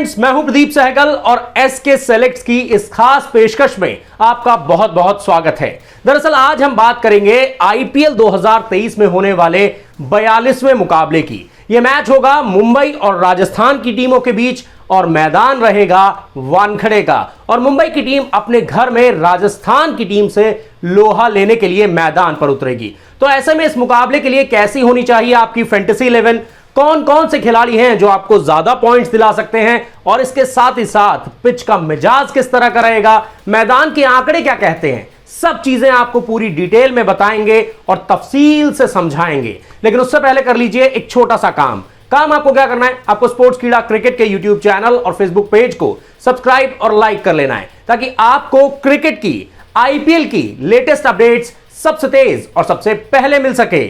Friends, मैं हूं प्रदीप सहगल और एसके सेलेक्ट्स की इस खास पेशकश में आपका बहुत बहुत स्वागत है। दरअसल आज हम बात करेंगे आईपीएल 2023 में होने वाले 42वें मुकाबले की। यह मैच होगा मुंबई और राजस्थान की टीमों के बीच और मैदान रहेगा वानखेड़े का। और मुंबई की टीम अपने घर में राजस्थान की टीम से लोहा लेने के लिए मैदान पर उतरेगी। तो ऐसे में इस मुकाबले के लिए कैसी होनी चाहिए आपकी फैंटेसी 11, कौन कौन से खिलाड़ी हैं जो आपको ज्यादा पॉइंट्स दिला सकते हैं, और इसके साथ ही साथ पिच का मिजाज किस तरह का रहेगा, मैदान के आंकड़े क्या कहते हैं, सब चीजें आपको पूरी डिटेल में बताएंगे और तफसील से समझाएंगे। लेकिन उससे पहले कर लीजिए एक छोटा सा काम आपको क्या करना है, आपको स्पोर्ट्स कीड़ा क्रिकेट के यूट्यूब चैनल और फेसबुक पेज को सब्सक्राइब और लाइक कर लेना है, ताकि आपको क्रिकेट की आईपीएल की लेटेस्ट अपडेट्स सबसे तेज और सबसे पहले मिल सके।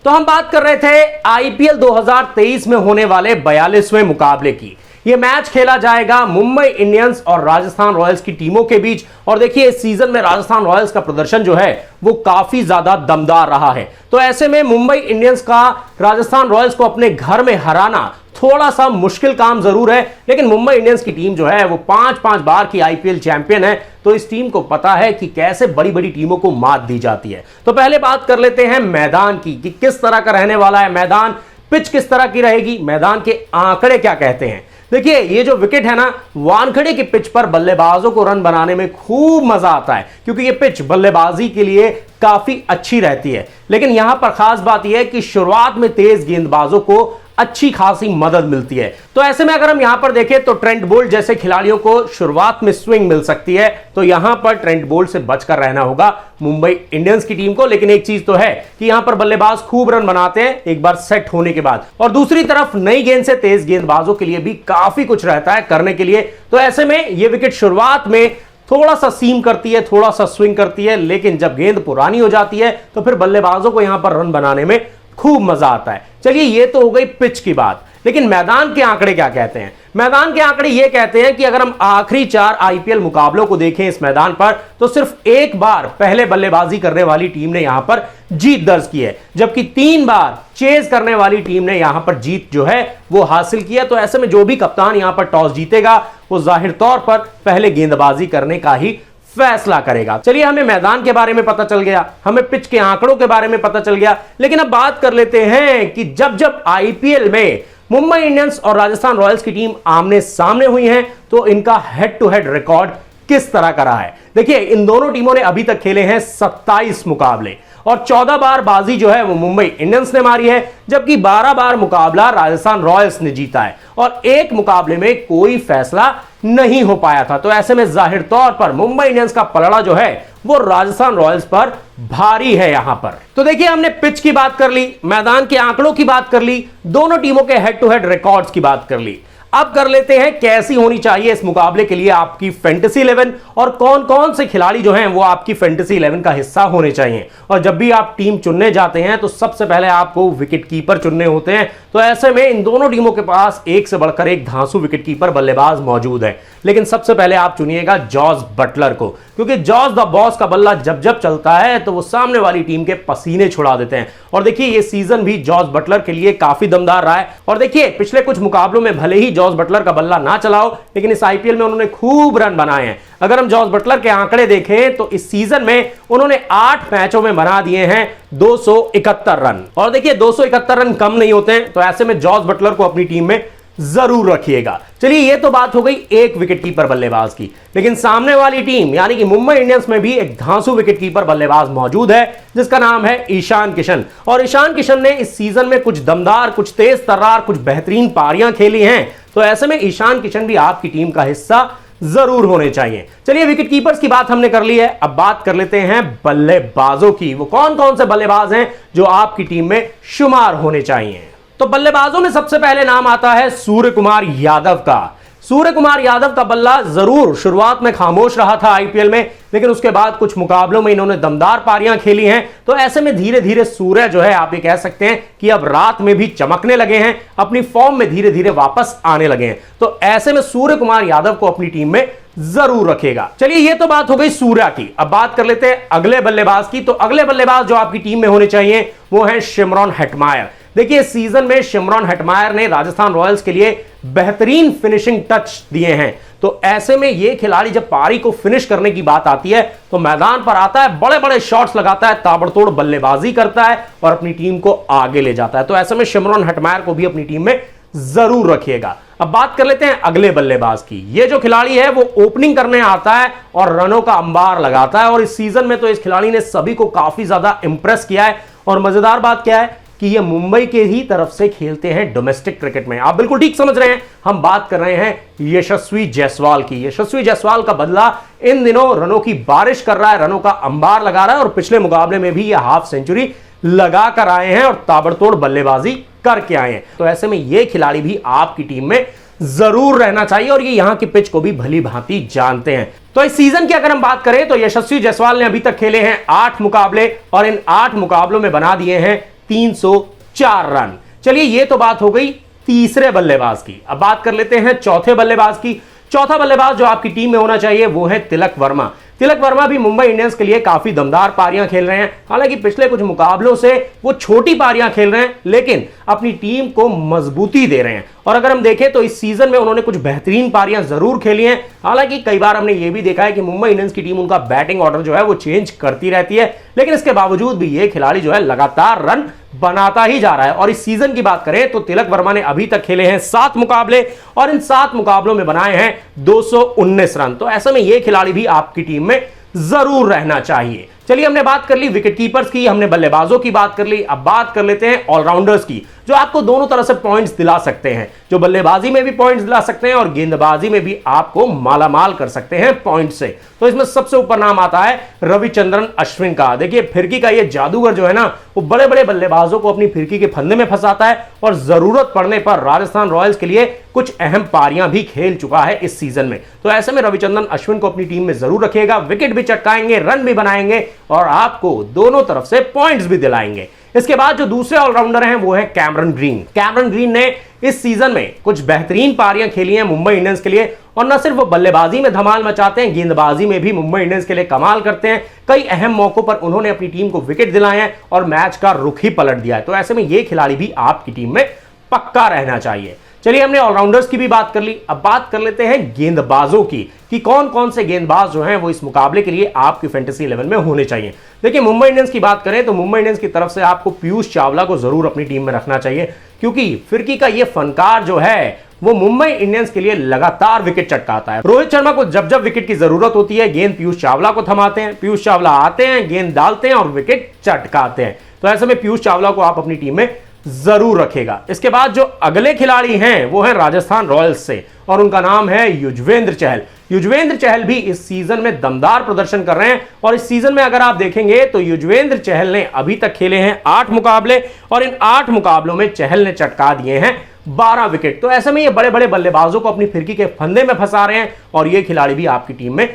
तो हम बात कर रहे थे आईपीएल 2023 में होने वाले 42वें मुकाबले की। यह मैच खेला जाएगा मुंबई इंडियंस और राजस्थान रॉयल्स की टीमों के बीच। और देखिए, इस सीजन में राजस्थान रॉयल्स का प्रदर्शन जो है वो काफी ज्यादा दमदार रहा है। तो ऐसे में मुंबई इंडियंस का राजस्थान रॉयल्स को अपने घर में हराना थोड़ा सा मुश्किल काम जरूर है। लेकिन मुंबई इंडियंस की टीम जो है वो 5-5 बार की आईपीएल चैंपियन है, तो इस टीम को पता है कि कैसे बड़ी बड़ी टीमों को मात दी जाती है। तो पहले बात कर लेते हैं मैदान की कि किस तरह का रहने वाला है मैदान, पिच किस तरह की रहेगी, मैदान के आंकड़े क्या कहते हैं। देखिए, ये जो विकेट है ना, वानखेड़े की पिच पर बल्लेबाजों को रन बनाने में खूब मजा आता है, क्योंकि ये पिच बल्लेबाजी के लिए काफी अच्छी रहती है। लेकिन यहां पर खास बात यह है कि शुरुआत में तेज गेंदबाजों को अच्छी खासी मदद मिलती है। तो ऐसे में अगर हम यहां पर देखें तो ट्रेंट बोल्ट जैसे खिलाड़ियों को शुरुआत में स्विंग मिल सकती है, तो यहां पर ट्रेंट बोल्ट से बचकर रहना होगा मुंबई इंडियंस की टीम को। लेकिन एक चीज तो है कि यहां पर बल्लेबाज खूब रन बनाते हैं एक बार सेट होने के बाद, और दूसरी तरफ नई गेंद से तेज गेंदबाजों के लिए भी काफी कुछ रहता है करने के लिए। तो ऐसे में यह विकेट शुरुआत में थोड़ा सा सीम करती है, थोड़ा सा स्विंग करती है, लेकिन जब गेंद पुरानी हो जाती है तो फिर बल्लेबाजों को यहां पर रन बनाने में खूब मजा आता है। चलिए, ये तो हो गई पिच की बात। लेकिन मैदान के आंकड़े क्या कहते हैं? मैदान के आंकड़े ये कहते हैं कि अगर हम आखिरी 4 आईपीएल मुकाबलों को देखें इस मैदान पर, तो सिर्फ एक बार पहले बल्लेबाजी करने वाली टीम ने यहां पर जीत दर्ज की है, जबकि 3 बार चेज करने वाली टीम ने यहां पर जीत जो है वो हासिल किया। तो ऐसे में जो भी कप्तान यहां पर टॉस जीतेगा वो जाहिर तौर पर पहले गेंदबाजी करने का ही फैसला करेगा। चलिए, हमें मैदान के बारे में पता चल गया, हमें पिच के आंकड़ों के बारे में पता चल गया। लेकिन अब बात कर लेते हैं कि जब जब आईपीएल में मुंबई इंडियंस और राजस्थान रॉयल्स की टीम आमने सामने हुई हैं, तो इनका हेड टू हेड रिकॉर्ड किस तरह का रहा है। देखिए, इन दोनों टीमों ने अभी तक खेले हैं 27 मुकाबले और 14 बार बाजी जो है वो मुंबई इंडियंस ने मारी है, जबकि 12 बार मुकाबला राजस्थान रॉयल्स ने जीता है और एक मुकाबले में कोई फैसला नहीं हो पाया था। तो ऐसे में जाहिर तौर पर मुंबई इंडियंस का पलड़ा जो है वो राजस्थान रॉयल्स पर भारी है यहां पर। तो देखिए, हमने पिच की बात कर ली, मैदान के आंकड़ों की बात कर ली, दोनों टीमों के हेड टू हेड रिकॉर्ड्स की बात कर ली। अब कर लेते हैं कैसी होनी चाहिए इस मुकाबले के लिए आपकी फैंटेसी 11, और कौन कौन से खिलाड़ी जो हैं वो आपकी फैंटेसी 11 का हिस्सा होने चाहिए। और जब भी आप टीम चुनने जाते हैं तो सबसे पहले आपको विकेट कीपर चुनने होते हैं। तो ऐसे में इन दोनों टीमों के पास एक से बढ़कर एक धांसू विकेट कीपर बल्लेबाज मौजूद है। लेकिन सबसे पहले आप चुनिएगा जॉस बटलर को, क्योंकि जॉस द बॉस का बल्ला जब जब चलता है तो वो सामने वाली टीम के पसीने छुड़ा देते हैं। और देखिए, ये सीजन भी जॉस बटलर के लिए काफी दमदार रहा है। और देखिए, पिछले कुछ मुकाबलों में भले ही जॉस बटलर का बल्ला ना चलाओ, लेकिन इस आईपीएल में उन्होंने खूब रन बनाए हैं। अगर हम जॉस बटलर के आंकड़े देखें तो इस सीजन में उन्होंने 8 मैचों में बना दिए हैं 271 रन। और देखिए, 271 रन कम नहीं होते हैं, तो ऐसे में जॉस बटलर को अपनी टीम में जरूर रखिएगा। चलिए, ये तो बात हो गई एक विकेट कीपर बल्लेबाज की। लेकिन सामने वाली टीम यानी कि मुंबई इंडियंस में भी एक धांसू विकेट कीपर बल्लेबाज मौजूद है, जिसका नाम है ईशान किशन। और ईशान किशन ने इस सीजन में कुछ दमदार, कुछ तेज तर्रार, कुछ बेहतरीन पारियां खेली हैं। तो ऐसे में ईशान किशन भी आपकी टीम का हिस्सा जरूर होने चाहिए। चलिए, विकेट कीपर्स की बात हमने कर ली है, अब बात कर लेते हैं बल्लेबाजों की। वो कौन कौन से बल्लेबाज हैं जो आपकी टीम में शुमार होने चाहिए। तो बल्लेबाजों में सबसे पहले नाम आता है सूर्य कुमार यादव का। सूर्य कुमार यादव का बल्ला जरूर शुरुआत में खामोश रहा था आईपीएल में, लेकिन उसके बाद कुछ मुकाबलों में इन्होंने दमदार पारियां खेली हैं। तो ऐसे में धीरे धीरे सूर्य जो है, आप ये कह सकते हैं कि अब रात में भी चमकने लगे हैं, अपनी फॉर्म में धीरे धीरे वापस आने लगे हैं। तो ऐसे में सूर्य कुमार यादव को अपनी टीम में जरूर रखेगा। चलिए, ये तो बात हो गई सूर्या की। अब बात कर लेते हैं अगले बल्लेबाज की। तो अगले बल्लेबाज जो आपकी टीम में होने चाहिए वो है शिमरॉन हेटमायर। देखिए इस सीजन में शिमरॉन हेटमायर ने राजस्थान रॉयल्स के लिए बेहतरीन फिनिशिंग टच दिए हैं। तो ऐसे में यह खिलाड़ी जब पारी को फिनिश करने की बात आती है तो मैदान पर आता है, बड़े बड़े शॉट्स लगाता है, ताबड़तोड़ बल्लेबाजी करता है और अपनी टीम को आगे ले जाता है। तो ऐसे में शिमरॉन हेटमायर को भी अपनी टीम में जरूर रखिएगा। अब बात कर लेते हैं अगले बल्लेबाज की। ये जो खिलाड़ी है वो ओपनिंग करने आता है और रनों का अंबार लगाता है और इस सीजन में तो इस खिलाड़ी ने सभी को काफी ज्यादा इंप्रेस किया है। और मजेदार बात क्या है कि ये मुंबई के ही तरफ से खेलते हैं डोमेस्टिक क्रिकेट में। आप बिल्कुल ठीक समझ रहे हैं, हम बात कर रहे हैं यशस्वी जायसवाल की। यशस्वी जायसवाल का बदला इन दिनों रनों की बारिश कर रहा है, रनों का अंबार लगा रहा है और पिछले मुकाबले में भी ये हाफ सेंचुरी लगा कर आए हैं और ताबड़तोड़ बल्लेबाजी करके आए हैं। तो ऐसे में ये खिलाड़ी भी आपकी टीम में जरूर रहना चाहिए और ये यहां की पिच को भी भली भांति जानते हैं। तो इस सीजन की अगर हम बात करें तो यशस्वी जायसवाल ने अभी तक खेले हैं 8 मुकाबले और इन 8 मुकाबलों में बना दिए हैं 304 रन। चलिए ये तो बात हो गई तीसरे बल्लेबाज की। अब बात कर लेते हैं चौथे बल्लेबाज की। चौथा बल्लेबाज जो आपकी टीम में होना चाहिए वो है तिलक वर्मा। तिलक वर्मा भी मुंबई इंडियंस के लिए काफी दमदार पारियां खेल रहे हैं। हालांकि पिछले कुछ मुकाबलों से वो छोटी पारियां खेल रहे हैं लेकिन अपनी टीम को मजबूती दे रहे हैं। और अगर हम देखें तो इस सीजन में उन्होंने कुछ बेहतरीन पारियां जरूर खेली हैं। हालांकि कई बार हमने ये भी देखा है कि मुंबई इंडियंस की टीम उनका बैटिंग ऑर्डर जो है वो चेंज करती रहती है, लेकिन इसके बावजूद भी ये खिलाड़ी जो है लगातार रन बनाता ही जा रहा है। और इस सीजन की बात करें तो तिलक वर्मा ने अभी तक खेले हैं 7 मुकाबले और इन 7 मुकाबलों में बनाए हैं 219 रन। तो ऐसे में यह खिलाड़ी भी आपकी टीम में जरूर रहना चाहिए। चलिए हमने बात कर ली विकेट कीपर्स की, हमने बल्लेबाजों की बात कर ली। अब बात कर लेते हैं ऑलराउंडर्स की जो आपको दोनों तरह से पॉइंट्स दिला सकते हैं, जो बल्लेबाजी में भी पॉइंट्स दिला सकते हैं और गेंदबाजी में भी आपको मालामाल कर सकते हैं पॉइंट से। तो इसमें सबसे ऊपर नाम आता है रविचंद्रन अश्विन का। देखिए फिरकी का ये जादूगर जो है ना वो बड़े बड़े बल्लेबाजों को अपनी फिरकी के फंदे में फंसाता है और जरूरत पड़ने पर राजस्थान रॉयल्स के लिए कुछ अहम पारियां भी खेल चुका है इस सीजन में। तो ऐसे में रविचंद्रन अश्विन को अपनी टीम में जरूर रखिएगा, विकेट भी चटकाएंगे, रन भी बनाएंगे और आपको दोनों तरफ से पॉइंट्स भी दिलाएंगे। इसके बाद जो दूसरे ऑलराउंडर हैं वो है कैमरन ग्रीन। कैमरन ग्रीन ने इस सीजन में कुछ बेहतरीन पारियां खेली हैं मुंबई इंडियंस के लिए और न सिर्फ वो बल्लेबाजी में धमाल मचाते हैं, गेंदबाजी में भी मुंबई इंडियंस के लिए कमाल करते हैं। कई अहम मौकों पर उन्होंने अपनी टीम को विकेट दिलाए हैं और मैच का रुख ही पलट दिया है। तो ऐसे में ये खिलाड़ी भी आपकी टीम में पक्का रहना चाहिए। चलिए हमने ऑलराउंडर्स की भी बात कर ली। अब बात कर लेते हैं गेंदबाजों की कि कौन कौन से गेंदबाज जो हैं वो इस मुकाबले के लिए आपकी फैंटेसी 11 में होने चाहिए। देखिए मुंबई इंडियंस की बात करें तो मुंबई इंडियंस की तरफ से आपको पीयूष चावला को जरूर अपनी टीम में रखना चाहिए क्योंकि फिरकी का ये फनकार जो है वो मुंबई इंडियंस के लिए लगातार विकेट चटकाता है। रोहित शर्मा को जब जब विकेट की जरूरत होती है गेंद पीयूष चावला को थमाते हैं, पीयूष चावला आते हैं, गेंद डालते हैं और विकेट चटकाते हैं। तो ऐसे में पीयूष चावला को आप अपनी टीम में जरूर रखेगा। इसके बाद जो अगले खिलाड़ी हैं वो है राजस्थान रॉयल्स से और उनका नाम है युजवेंद्र चहल। युजवेंद्र चहल भी इस सीजन में दमदार प्रदर्शन कर रहे हैं और इस सीजन में अगर आप देखेंगे तो युजवेंद्र चहल ने अभी तक खेले हैं 8 मुकाबले और इन 8 मुकाबलों में चहल ने चटका दिए हैं 12 विकेट। तो ऐसे में ये बड़े बड़े बल्लेबाजों को अपनी फिरकी के फंदे में फंसा रहे हैं और ये खिलाड़ी भी आपकी टीम में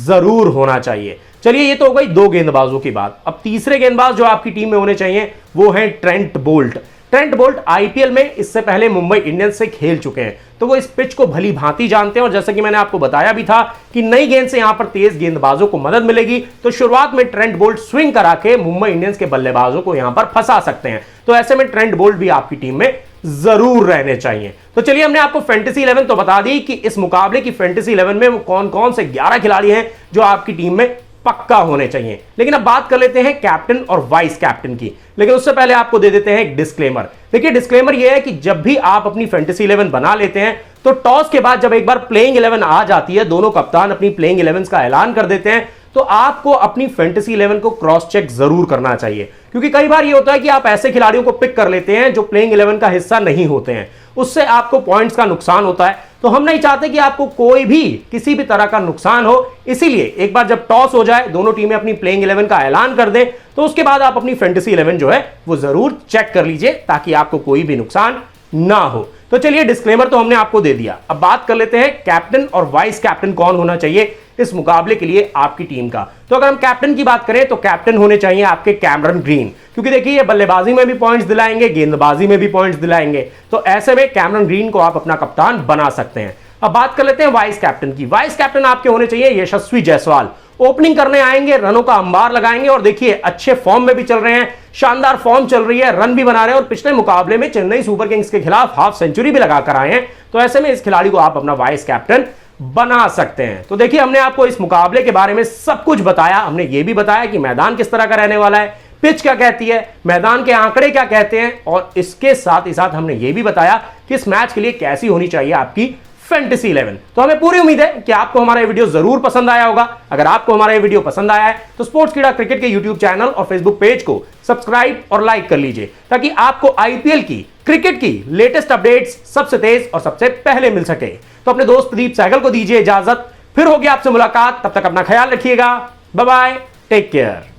जरूर होना चाहिए। चलिए ये तो हो गई 2 गेंदबाजों की बात। अब तीसरे गेंदबाज जो आपकी टीम में होने चाहिए वो है Trent Boult. Trent Boult IPL में इससे पहले मुंबई इंडियंस से खेल चुके हैं तो वो इस पिच को भली भांति जानते हैं और जैसा कि मैंने आपको बताया भी था कि नई गेंद से यहां पर तेज गेंदबाजों को मदद मिलेगी। तो शुरुआत में ट्रेंट बोल्ट स्विंग करा के मुंबई इंडियंस के बल्लेबाजों को यहां पर फंसा सकते हैं। तो ऐसे में ट्रेंट बोल्ट भी आपकी टीम में जरूर रहने चाहिए। तो चलिए हमने आपको फैंटेसी 11 तो बता दी कि इस मुकाबले की फैंटेसी 11 में वो कौन कौन से 11 खिलाड़ी हैं जो आपकी टीम में पक्का होने चाहिए। लेकिन अब बात कर लेते हैं कैप्टन और वाइस कैप्टन की। लेकिन उससे पहले आपको दे देते हैं एक डिस्क्लेमर। देखिए डिस्क्लेमर यह है कि जब भी आप अपनी फैंटेसी 11 बना लेते हैं तो टॉस के बाद जब एक बार प्लेइंग 11 आ जाती है, दोनों कप्तान अपनी प्लेइंग 11 का ऐलान कर देते हैं, तो आपको अपनी फैंटेसी 11 को क्रॉस चेक जरूर करना चाहिए। क्योंकि कई बार यह होता है कि आप ऐसे खिलाड़ियों को पिक कर लेते हैं जो प्लेइंग 11 का हिस्सा नहीं होते हैं, उससे आपको पॉइंट्स का नुकसान होता है। तो हम नहीं चाहते कि आपको कोई भी किसी भी तरह का नुकसान हो, इसीलिए एक बार जब टॉस हो जाए, दोनों टीमें अपनी प्लेइंग 11 का ऐलान कर दें, तो उसके बाद आप अपनी फैंटेसी 11 जो है वो जरूर चेक कर लीजिए ताकि आपको कोई भी नुकसान ना हो। तो चलिए डिस्क्लेमर तो हमने आपको दे दिया। अब बात कर लेते हैं कैप्टन और वाइस कैप्टन कौन होना चाहिए इस मुकाबले के लिए आपकी टीम का। तो अगर हम कैप्टन की बात करें तो कैप्टन होने चाहिए आपके कैमरन ग्रीन, क्योंकि देखिए ये बल्लेबाजी में भी पॉइंट्स दिलाएंगे, गेंदबाजी में भी पॉइंट्स दिलाएंगे। तो ऐसे में कैमरन ग्रीन को आप अपना कप्तान बना सकते हैं। अब बात कर लेते हैं वाइस कैप्टन की। वाइस कैप्टन आपके होने चाहिए यशस्वी जायसवाल। ओपनिंग करने आएंगे, रनों का अंबार लगाएंगे और देखिए अच्छे फॉर्म में भी चल रहे हैं, शानदार फॉर्म चल रही है, रन भी बना रहे हैं और पिछले मुकाबले में चेन्नई सुपर किंग्स के खिलाफ हाफ सेंचुरी भी लगाकर आए हैं। तो ऐसे में इस खिलाड़ी को आप अपना वाइस कैप्टन बना सकते हैं। तो देखिए हमने आपको इस मुकाबले के बारे में सब कुछ बताया। हमने यह भी बताया कि मैदान किस तरह का रहने वाला है, पिच क्या कहती है, मैदान के आंकड़े क्या कहते हैं और इसके साथ ही साथ हमने यह भी बताया कि इस मैच के लिए कैसी होनी चाहिए आपकी फैंटेसी 11। तो हमें पूरी उम्मीद है कि आपको हमारा ये वीडियो जरूर पसंद आया होगा। अगर आपको हमारा ये वीडियो पसंद आया है तो स्पोर्ट्स कीड़ा क्रिकेट के यूट्यूब चैनल और फेसबुक पेज को सब्सक्राइब और लाइक कर लीजिए ताकि आपको आईपीएल की, क्रिकेट की लेटेस्ट अपडेट्स सबसे तेज और सबसे पहले मिल सके। तो अपने दोस्त प्रदीप सहगल को दीजिए इजाजत, फिर होगी आपसे मुलाकात। तब तक अपना ख्याल रखिएगा। Bye bye, take care.